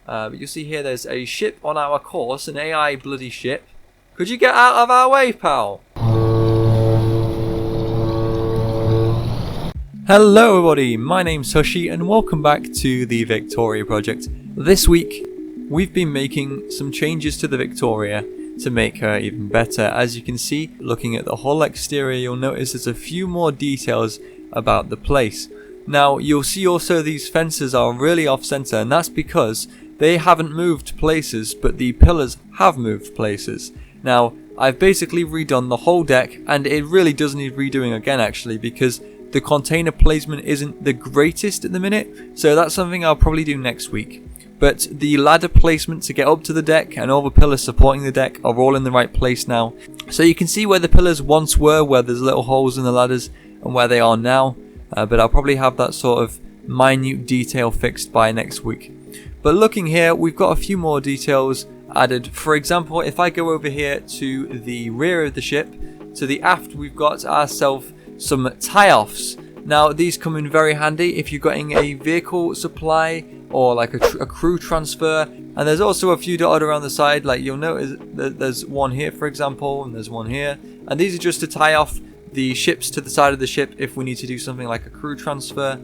But you'll see here there's a ship on our course, an AI bloody ship. Could you get out of our way, pal? Hello everybody, my name's Hushey and welcome back to the Victoria project. This week we've been making some changes to the Victoria to make her even better. As you can see, looking at the whole exterior, you'll notice there's a few more details about the place. Now you'll see also these fences are really off center, and that's because they haven't moved places, but the pillars have moved places. Now I've basically redone the whole deck, and it really does need redoing again actually, because the container placement isn't the greatest at the minute, so that's something I'll probably do next week. But the ladder placement to get up to the deck and all the pillars supporting the deck are all in the right place now. So you can see where the pillars once were, where there's little holes in the ladders, and where they are now. But I'll probably have that sort of minute detail fixed by next week. But looking here, we've got a few more details added. For example, if I go over here to the rear of the ship, to the aft, we've got ourselves some tie-offs. Now these come in very handy if you're getting a vehicle supply or like a crew transfer, and there's also a few dotted around the side. Like you'll notice that there's one here for example, and there's one here, and these are just to tie off the ships to the side of the ship if we need to do something like a crew transfer.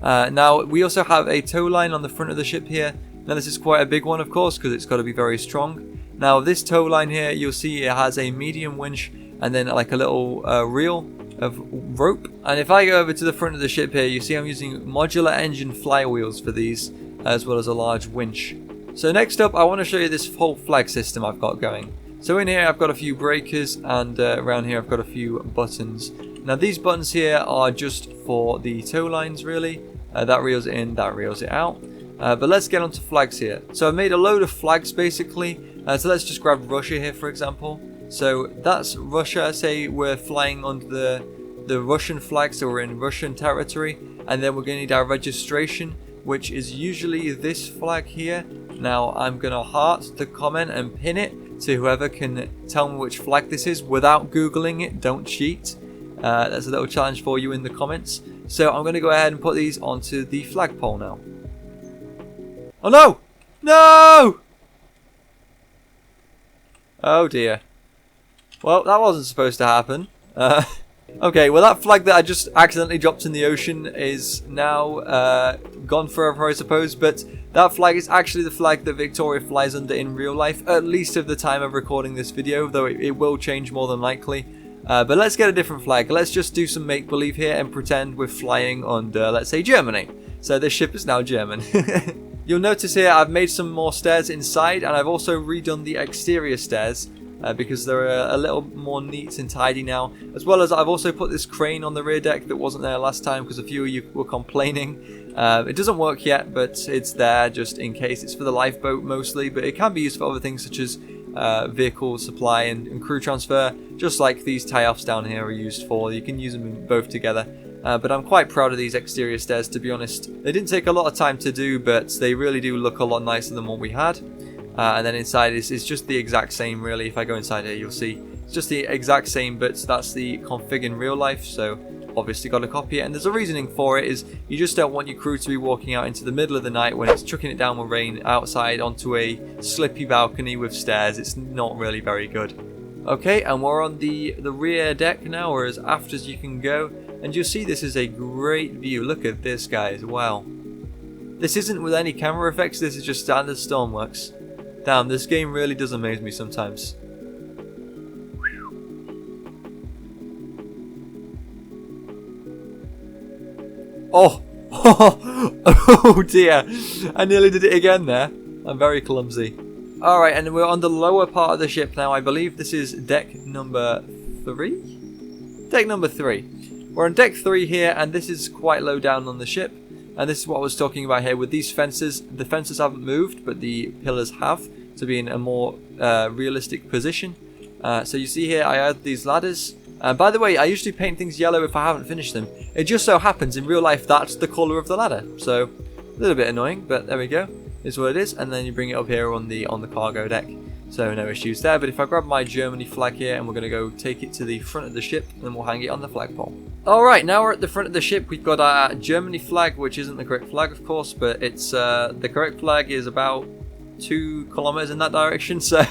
Now we also have a tow line on the front of the ship here. Now this is quite a big one of course, because it's got to be very strong. Now this tow line here, you'll see it has a medium winch and then like a little reel of rope. And if I go over to the front of the ship here, you see I'm using modular engine flywheels for these, as well as a large winch. So next up I want to show you this whole flag system I've got going. So in here I've got a few breakers, and around here I've got a few buttons. Now these buttons here are just for the tow lines really. That reels it in, that reels it out. But let's get onto flags here. So I've made a load of flags basically. So let's just grab Russia here for example. So that's Russia. Say we're flying under the Russian flag, so we're in Russian territory, and then we're going to need our registration, which is usually this flag here. Now I'm going to heart the comment and pin it to whoever can tell me which flag this is without googling it. Don't cheat. That's a little challenge for you in the comments. So I'm going to go ahead and put these onto the flagpole now. Oh no! No! Oh dear. Well, that wasn't supposed to happen. Okay, well that flag that I just accidentally dropped in the ocean is now gone forever I suppose, but that flag is actually the flag that Victoria flies under in real life, at least at the time of recording this video, though it will change more than likely. But let's get a different flag. Let's just do some make-believe here and pretend we're flying under, let's say, Germany. So this ship is now German. You'll notice here I've made some more stairs inside, and I've also redone the exterior stairs. Because they're a little more neat and tidy now, as well as I've also put this crane on the rear deck that wasn't there last time because a few of you were complaining. It doesn't work yet, but it's there just in case. It's for the lifeboat mostly, but it can be used for other things such as vehicle supply and crew transfer, just like these tie-offs down here are used for. You can use them both together. But I'm quite proud of these exterior stairs, to be honest. They didn't take a lot of time to do, but they really do look a lot nicer than what we had. And then inside is just the exact same really. If I go inside here you'll see it's just the exact same, but that's the config in real life, so obviously got to copy it. And there's a reasoning for it, is you just don't want your crew to be walking out into the middle of the night when it's chucking it down with rain outside onto a slippy balcony with stairs. It's not really very good. Okay, and we're on the rear deck now, or as aft as you can go, and you'll see this is a great view. Look at this guys, wow. This isn't with any camera effects, this is just standard Stormworks. Damn, this game really does amaze me sometimes. Oh! Oh dear! I nearly did it again there. I'm very clumsy. Alright, and we're on the lower part of the ship now. I believe this is deck number 3? Deck number 3. We're on deck 3 here, and this is quite low down on the ship. And this is what I was talking about here with these fences. The fences haven't moved, but the pillars have, to be in a more realistic position. So you see here I add these ladders. By the way, I usually paint things yellow if I haven't finished them. It just so happens in real life that's the colour of the ladder. So a little bit annoying, but there we go. Is what it is. And then you bring it up here on the cargo deck. So no issues there. But if I grab my Germany flag here, and we're going to go take it to the front of the ship, and we'll hang it on the flagpole. Alright, now we're at the front of the ship. We've got our Germany flag, which isn't the correct flag of course, but it's the correct flag is about 2 kilometers in that direction, so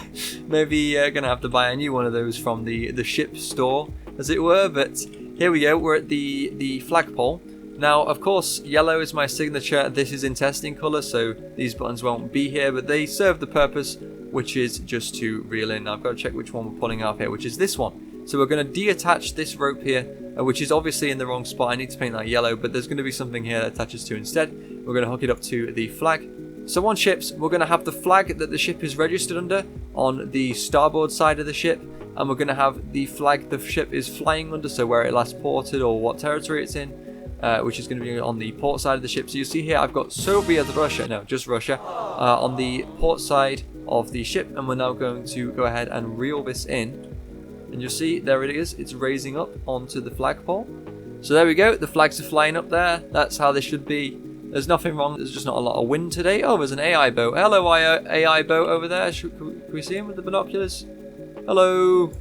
maybe gonna have to buy a new one of those from the ship store, as it were. But here we go, we're at the flagpole. Now, of course, yellow is my signature. This is in testing color, so these buttons won't be here, but they serve the purpose, which is just to reel in. Now, I've got to check which one we're pulling off here, which is this one. So we're going to deattach this rope here, which is obviously in the wrong spot. I need to paint that yellow, but there's going to be something here that attaches to instead. We're going to hook it up to the flag. So on ships, we're going to have the flag that the ship is registered under on the starboard side of the ship, and we're going to have the flag the ship is flying under, so where it last ported or what territory it's in. Which is going to be on the port side of the ship. So you see here I've got Soviet Russia, no, just Russia, on the port side of the ship, and we're now going to go ahead and reel this in, and you'll see there it is, it's raising up onto the flagpole. So there we go, the flags are flying up there. That's how they should be. There's nothing wrong, there's just not a lot of wind today. Oh, there's an AI boat. Hello, AI boat over there. Can we see him with the binoculars? Hello.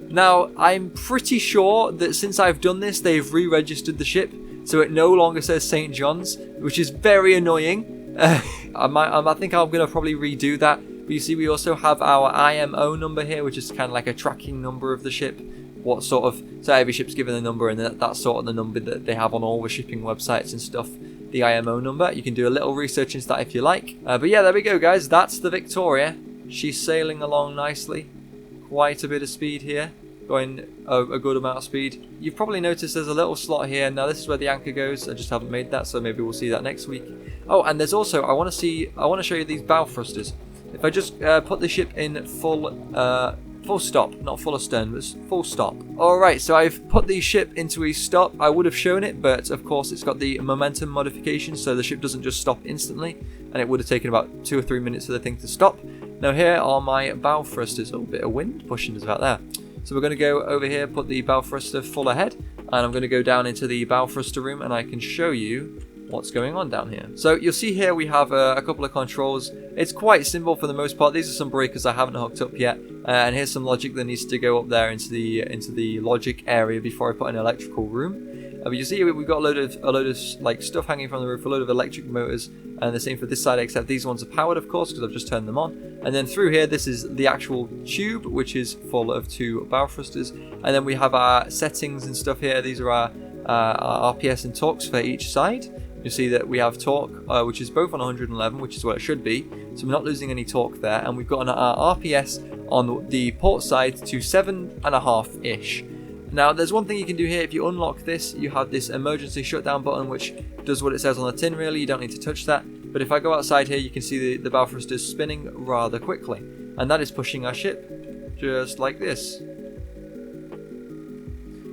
Now, I'm pretty sure that since I've done this, they've re-registered the ship, so it no longer says St. John's, which is very annoying. I think I'm going to probably redo that. But you see, we also have our IMO number here, which is kind of like a tracking number of the ship. What sort of, so every ship's given a number, and that's sort of the number that they have on all the shipping websites and stuff. The IMO number. You can do a little research into that if you like. But yeah, there we go, guys. That's the Victoria. She's sailing along nicely. Quite a bit of speed here. Going a good amount of speed. You've probably noticed there's a little slot here. Now this is where the anchor goes. I just haven't made that, so maybe we'll see that next week. Oh, and there's also, I want to show you these bow thrusters. If I just put the ship in full stop, not full astern, but full stop. Alright, so I've put the ship into a stop. I would have shown it, but of course it's got the momentum modification, so the ship doesn't just stop instantly, and it would have taken about 2 or 3 minutes for the thing to stop. Now here are my bow thrusters. Oh, a bit of wind pushing us about there. So we're going to go over here, put the bow thruster full ahead, and I'm going to go down into the bow thruster room, and I can show you what's going on down here. So you'll see here we have a couple of controls. It's quite simple for the most part. These are some breakers I haven't hooked up yet, and here's some logic that needs to go up there into the logic area before I put an electrical room. But you see we've got a load of like stuff hanging from the roof, a load of electric motors, and the same for this side, except these ones are powered, of course, because I've just turned them on. And then through here, this is the actual tube, which is full of 2 bow thrusters. And then we have our settings and stuff here. These are our RPS and torques for each side. You see that we have torque, which is both on 111, which is what it should be. So we're not losing any torque there. And we've got an RPS on the port side to 7.5-ish. Now, there's one thing you can do here. If you unlock this, you have this emergency shutdown button, which does what it says on the tin, really. You don't need to touch that. But if I go outside here, you can see the bow thrusters spinning rather quickly. And that is pushing our ship, just like this.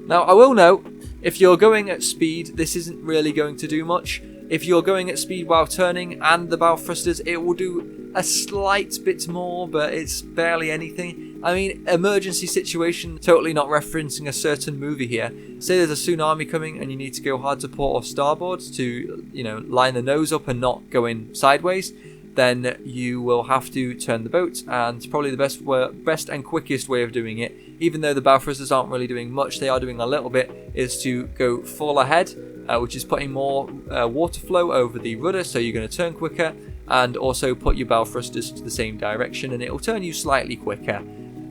Now, I will note, if you're going at speed, this isn't really going to do much. If you're going at speed while turning and the bow thrusters, it will do a slight bit more, but it's barely anything. I mean, emergency situation, totally not referencing a certain movie here. Say there's a tsunami coming and you need to go hard to port or starboard to, line the nose up and not go in sideways, then you will have to turn the boat, and probably the best and quickest way of doing it, even though the bow thrusters aren't really doing much, they are doing a little bit, is to go full ahead, which is putting more water flow over the rudder, so you're going to turn quicker, and also put your bow thrusters to the same direction, and it will turn you slightly quicker.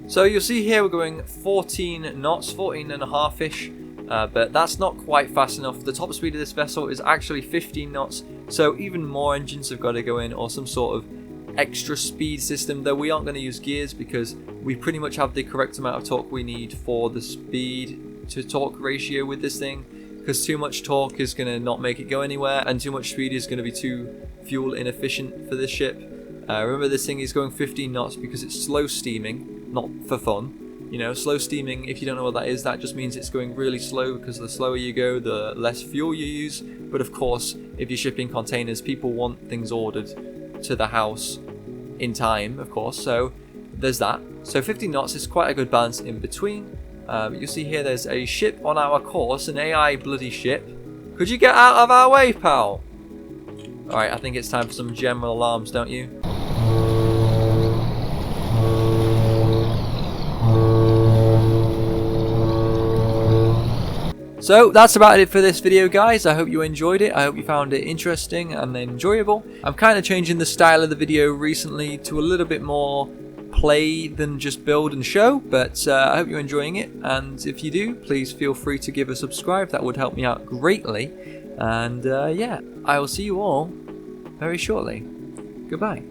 So you'll see here we're going 14 knots, 14 and a half-ish, but that's not quite fast enough. The top speed of this vessel is actually 15 knots, so even more engines have got to go in, or some sort of extra speed system, though we aren't going to use gears because we pretty much have the correct amount of torque we need for the speed to torque ratio with this thing, because too much torque is going to not make it go anywhere, and too much speed is going to be too fuel inefficient for this ship. Remember, this thing is going 15 knots because it's slow steaming, not for fun. Slow steaming, if you don't know what that is, that just means it's going really slow, because the slower you go, the less fuel you use. But of course, if you're shipping containers, people want things ordered to the house in time, of course, so there's that. So 15 knots is quite a good balance in between. You'll see here there's a ship on our course, an AI bloody ship. Could you get out of our way, pal? Alright, I think it's time for some general alarms, don't you? So that's about it for this video, guys. I hope you enjoyed it. I hope you found it interesting and enjoyable. I'm kind of changing the style of the video recently to a little bit more play than just build and show, but I hope you're enjoying it, and if you do, please feel free to give a subscribe. That would help me out greatly. And yeah, I will see you all very shortly. Goodbye.